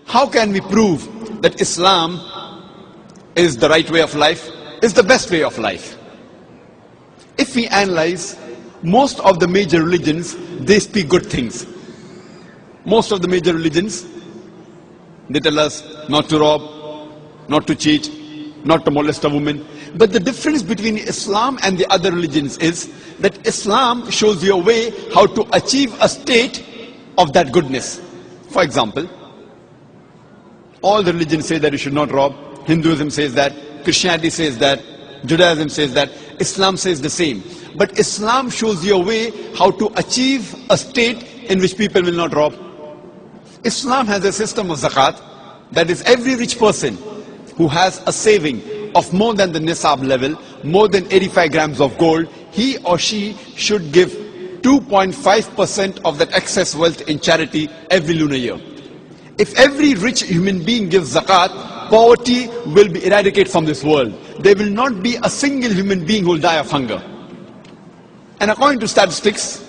How can we prove that Islam is the right way of life, is the best way of life? If we analyze, most of the major religions, they speak good things. Most of the major religions, they tell us not to rob, not to cheat, not to molest a woman. But the difference between Islam and the other religions is that Islam shows you a way how to achieve a state of that goodness. For example, all the religions say that you should not rob. Hinduism says that, Christianity says that, Judaism says that, Islam says the same. But Islam shows you a way how to achieve a state in which people will not rob. Islam has a system of zakat, that is every rich person who has a saving of more than the nisab level, more than 85 grams of gold, he or she should give 2.5% of that excess wealth in charity every lunar year. If every rich human being gives zakat, poverty will be eradicated from this world. There will not be a single human being who will die of hunger. And according to statistics,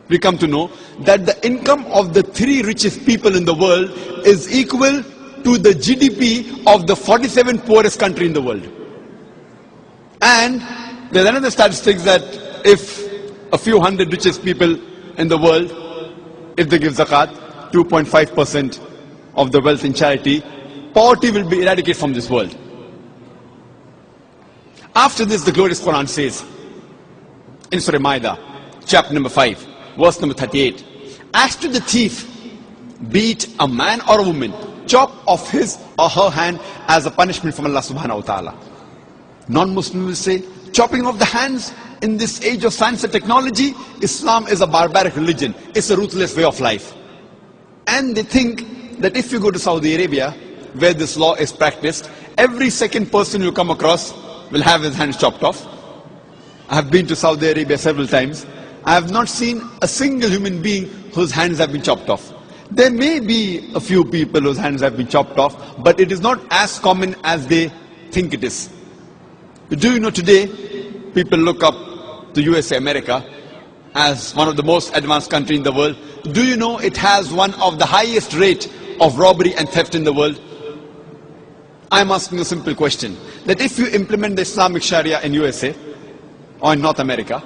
we come to know that the income of the 3 richest people in the world is equal to the GDP of the 47 poorest country in the world. And there's another statistics that if a few hundred richest people in the world, if they give zakat, 2.5% of the wealth in charity, poverty will be eradicated from this world. After this, the glorious Quran says, in Surah Maida, chapter number 5, verse number 38, as to the thief, be it a man or a woman, chop off his or her hand as a punishment from Allah subhanahu wa ta'ala. Non-Muslims will say, chopping off the hands in this age of science and technology, Islam is a barbaric religion. It's a ruthless way of life. And they think that if you go to Saudi Arabia, where this law is practiced, every second person you come across will have his hands chopped off. I have been to Saudi Arabia several times. I have not seen a single human being whose hands have been chopped off. There may be a few people whose hands have been chopped off, but it is not as common as they think it is. Do you know today, people look up to USA, America, as one of the most advanced countries in the world. Do you know it has one of the highest rate of robbery and theft in the world? I'm asking a simple question, that if you implement the Islamic Sharia in USA or in North America,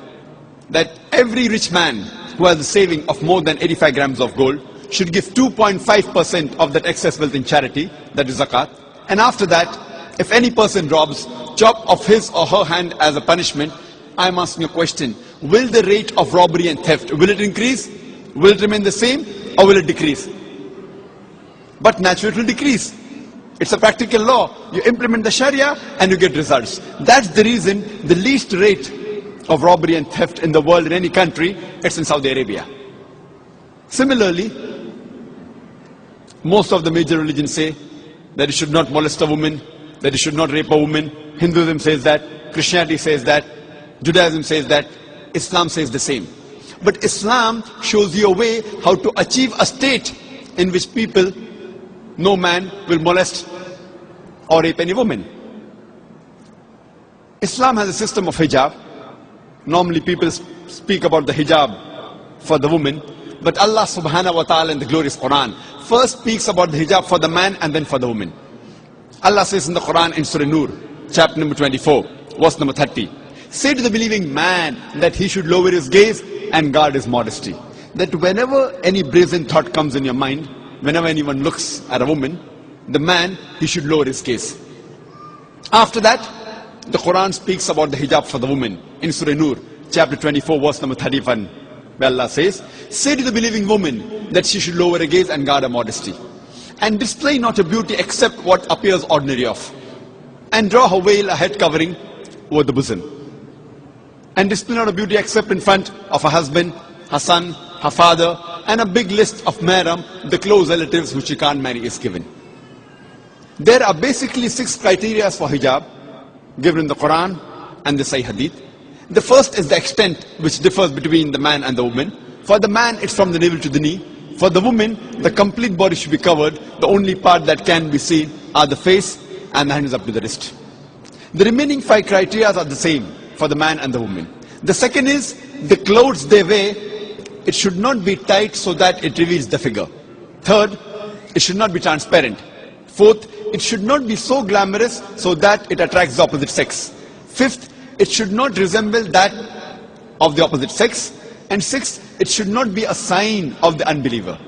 that every rich man who has a saving of more than 85 grams of gold should give 2.5% of that excess wealth in charity, that is zakat. And after that, if any person robs, chop off his or her hand as a punishment. I'm asking a question, will the rate of robbery and theft, will it increase? Will it remain the same or will it decrease? But naturally it will decrease. It's a practical law. You implement the Sharia and you get results. That's the reason the least rate of robbery and theft in the world in any country, it's in Saudi Arabia. Similarly, most of the major religions say that you should not molest a woman, that you should not rape a woman. Hinduism says that, Christianity says that, Judaism says that, Islam says the same. But Islam shows you a way how to achieve a state in which people, no man will molest or rape any woman. Islam has a system of hijab. Normally people speak about the hijab for the woman, but Allah subhanahu wa ta'ala in the glorious Quran first speaks about the hijab for the man and then for the woman. Allah says in the Quran in Surah Nur, chapter number 24, verse number 30, say to the believing man that he should lower his gaze and guard his modesty. That whenever any brazen thought comes in your mind, whenever anyone looks at a woman, the man, he should lower his gaze. After that, the Quran speaks about the hijab for the woman in Surah Nur, chapter 24, verse number 31, where Allah says, say to the believing woman that she should lower her gaze and guard her modesty, and display not her beauty except what appears ordinary of, and draw her veil, a head covering, over the bosom, and display not her beauty except in front of her husband, her son, her father, and a big list of mahram, the close relatives who she can't marry, is given. There are basically 6 criteria for hijab given in the Quran and the Sahih Hadith. The first is the extent which differs between the man and the woman. For the man, it's from the navel to the knee. For the woman, the complete body should be covered. The only part that can be seen are the face and the hands up to the wrist. The remaining 5 criteria are the same for the man and the woman. The second is the clothes they wear, it should not be tight so that it reveals the figure. Third, it should not be transparent. Fourth, it should not be so glamorous so that it attracts the opposite sex. Fifth, it should not resemble that of the opposite sex. And sixth, it should not be a sign of the unbeliever.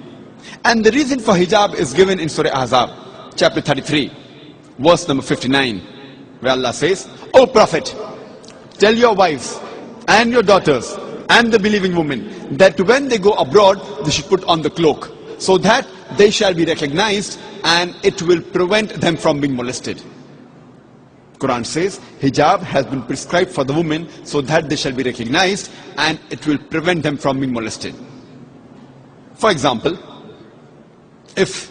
And the reason for hijab is given in Surah Ahzab, chapter 33, verse number 59, where Allah says, O Prophet, tell your wives and your daughters and the believing women that when they go abroad, they should put on the cloak, so that they shall be recognized and it will prevent them from being molested. Quran says hijab has been prescribed for the women so that they shall be recognized and it will prevent them from being molested. For example, if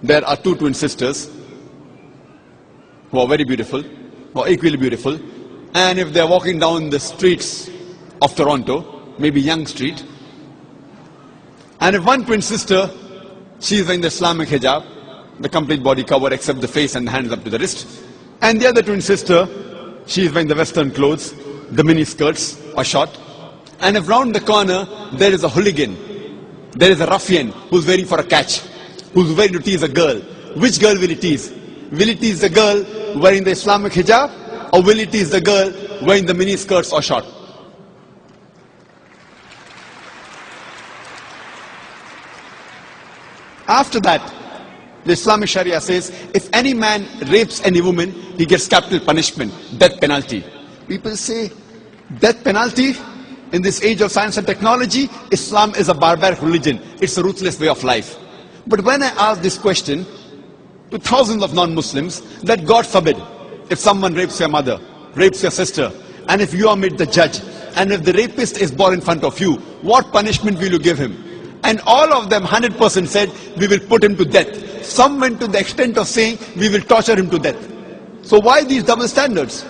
there are two twin sisters who are very beautiful or equally beautiful, and if they are walking down the streets of Toronto, maybe Yonge Street, and if one twin sister, she is wearing the Islamic hijab, the complete body cover except the face and the hands up to the wrist, and the other twin sister, she is wearing the Western clothes, the mini skirts or short, and if round the corner there is a hooligan, there is a ruffian who's waiting for a catch, who's waiting to tease a girl, which girl will he tease? Will he tease the girl wearing the Islamic hijab, or will he tease the girl wearing the mini skirts or short? After that, the Islamic Sharia says, if any man rapes any woman, he gets capital punishment, death penalty. People say, death penalty? In this age of science and technology, Islam is a barbaric religion. It's a ruthless way of life. But when I ask this question to thousands of non-Muslims, that God forbid, if someone rapes your mother, rapes your sister, and if you are made the judge, and if the rapist is brought in front of you, what punishment will you give him? And all of them, 100% said, we will put him to death. Some went to the extent of saying, we will torture him to death. So why these double standards?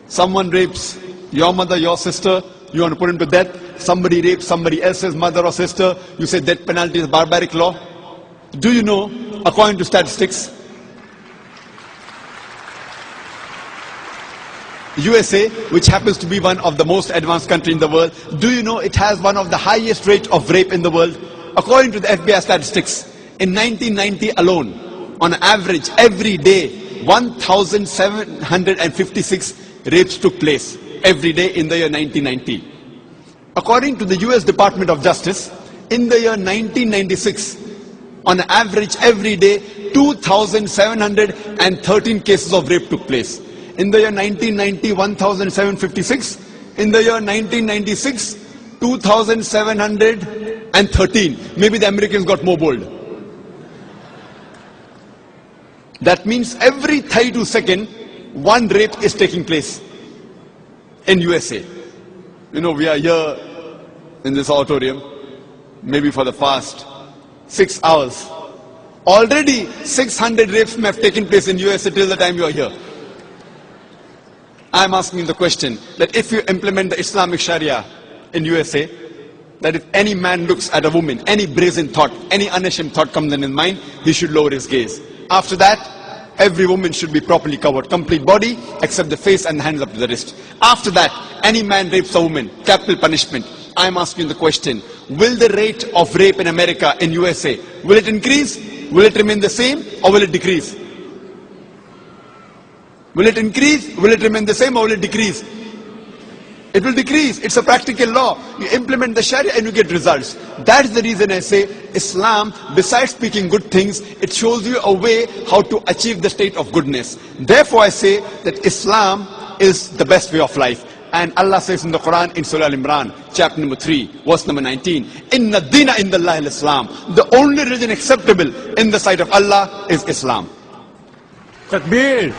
Someone rapes your mother, your sister, you want to put him to death. Somebody rapes somebody else's mother or sister, you say death penalty is barbaric law. Do you know, according to statistics, USA, which happens to be one of the most advanced countries in the world, do you know it has one of the highest rates of rape in the world? According to the FBI statistics, in 1990 alone, on average, every day, 1,756 rapes took place every day in the year 1990. According to the US Department of Justice, in the year 1996, on average, every day, 2,713 cases of rape took place. In the year 1990, 1,756. In the year 1996, 2,713. Maybe the Americans got more bold. That means every 32 seconds, one rape is taking place in USA. You know, we are here in this auditorium, maybe for the past 6 hours. Already 600 rapes may have taken place in USA till the time you are here. I am asking the question that if you implement the Islamic Sharia in USA, that if any man looks at a woman, any brazen thought, any unashamed thought comes in his mind, he should lower his gaze. After that, every woman should be properly covered, complete body, except the face and the hands up to the wrist. After that, any man rapes a woman, capital punishment. I am asking the question, will the rate of rape in America, in USA, will it increase? Will it remain the same, or will it decrease? Will it increase? Will it remain the same, or will it decrease? It will decrease. It's a practical law. You implement the Sharia and you get results. That is the reason I say Islam, besides speaking good things, it shows you a way how to achieve the state of goodness. Therefore I say that Islam is the best way of life. And Allah says in the Quran, in Surah Al-Imran, chapter number 3, verse number 19, Inna dina indallahi al-Islam. The only religion acceptable in the sight of Allah is Islam. Takbir.